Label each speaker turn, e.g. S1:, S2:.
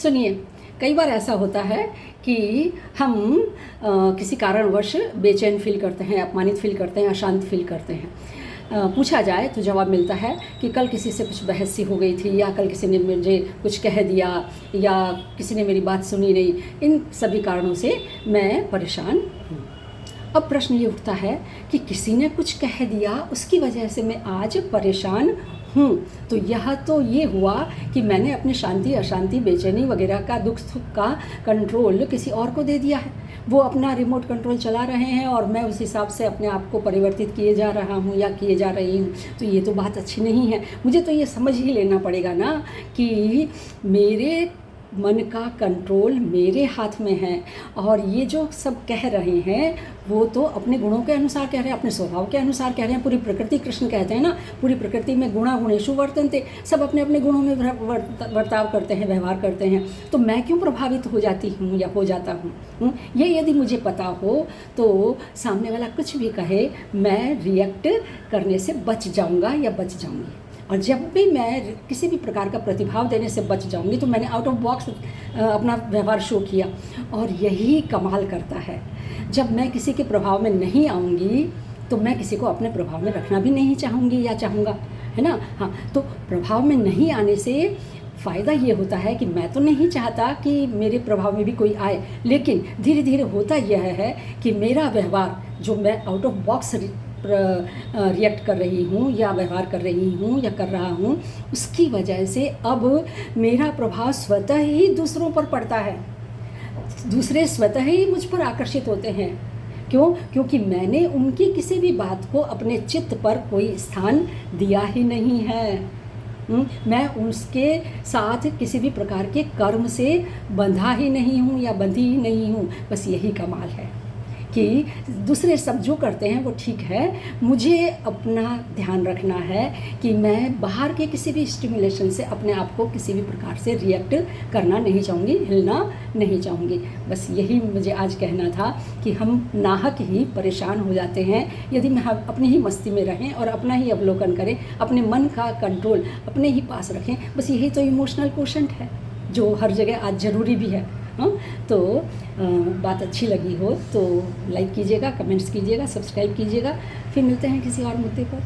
S1: सुनिए, कई बार ऐसा होता है कि हम किसी कारणवश बेचैन फील करते हैं, अपमानित फील करते हैं, अशांत फील करते हैं। पूछा जाए तो जवाब मिलता है कि कल किसी से कुछ बहस सी हो गई थी, या कल किसी ने मुझे कुछ कह दिया, या किसी ने मेरी बात सुनी नहीं। इन सभी कारणों से मैं परेशान हूँ। अब प्रश्न ये उठता है कि किसी ने कुछ कह दिया, उसकी वजह से मैं आज परेशान हूँ। तो यह तो ये हुआ कि मैंने अपनी शांति, अशांति, बेचैनी वगैरह का, दुख सुख का कंट्रोल किसी और को दे दिया है। वो अपना रिमोट कंट्रोल चला रहे हैं और मैं उस हिसाब से अपने आप को परिवर्तित किए जा रहा हूँ या किए जा रही हूँ। तो ये तो बात अच्छी नहीं है। मुझे तो ये समझ ही लेना पड़ेगा ना कि मेरे मन का कंट्रोल मेरे हाथ में है, और ये जो सब कह रहे हैं वो तो अपने गुणों के अनुसार कह रहे हैं, अपने स्वभाव के अनुसार कह रहे हैं। पूरी प्रकृति, कृष्ण कहते हैं ना, पूरी प्रकृति में गुणा गुणेषु वर्तन्ते, सब अपने अपने गुणों में बर्ताव करते हैं, व्यवहार करते हैं। तो मैं क्यों प्रभावित हो जाती हूँ या हो जाता हूँ? ये यदि मुझे पता हो तो सामने वाला कुछ भी कहे, मैं रिएक्ट करने से बच जाऊँगा या बच जाऊँगी। और जब भी मैं किसी भी प्रकार का प्रतिभाव देने से बच जाऊंगी तो मैंने आउट ऑफ बॉक्स अपना व्यवहार शो किया। और यही कमाल करता है, जब मैं किसी के प्रभाव में नहीं आऊंगी तो मैं किसी को अपने प्रभाव में रखना भी नहीं चाहूँगी या चाहूँगा, है ना। हाँ, तो प्रभाव में नहीं आने से फ़ायदा ये होता है कि मैं तो नहीं चाहता कि मेरे प्रभाव में भी कोई आए, लेकिन धीरे धीरे होता यह है कि मेरा व्यवहार, जो मैं आउट ऑफ बॉक्स रिएक्ट कर रही हूँ या व्यवहार कर रही हूँ या कर रहा हूँ, उसकी वजह से अब मेरा प्रभाव स्वतः ही दूसरों पर पड़ता है। दूसरे स्वतः ही मुझ पर आकर्षित होते हैं। क्यों? क्योंकि मैंने उनकी किसी भी बात को अपने चित्त पर कोई स्थान दिया ही नहीं है। मैं उसके साथ किसी भी प्रकार के कर्म से बंधा ही नहीं हूँ या बंधी ही नहीं हूँ। बस यही कमाल है कि दूसरे सब जो करते हैं वो ठीक है, मुझे अपना ध्यान रखना है कि मैं बाहर के किसी भी स्टिमुलेशन से अपने आप को किसी भी प्रकार से रिएक्ट करना नहीं चाहूँगी, हिलना नहीं चाहूँगी। बस यही मुझे आज कहना था कि हम नाहक ही परेशान हो जाते हैं यदि हम अपनी ही मस्ती में रहें और अपना ही अवलोकन करें, अपने मन का कंट्रोल अपने ही पास रखें। बस यही तो इमोशनल कोशेंट है जो हर जगह आज ज़रूरी भी है। हाँ, तो बात अच्छी लगी हो तो लाइक कीजिएगा, कमेंट्स कीजिएगा, सब्सक्राइब कीजिएगा। फिर मिलते हैं किसी और मुद्दे पर।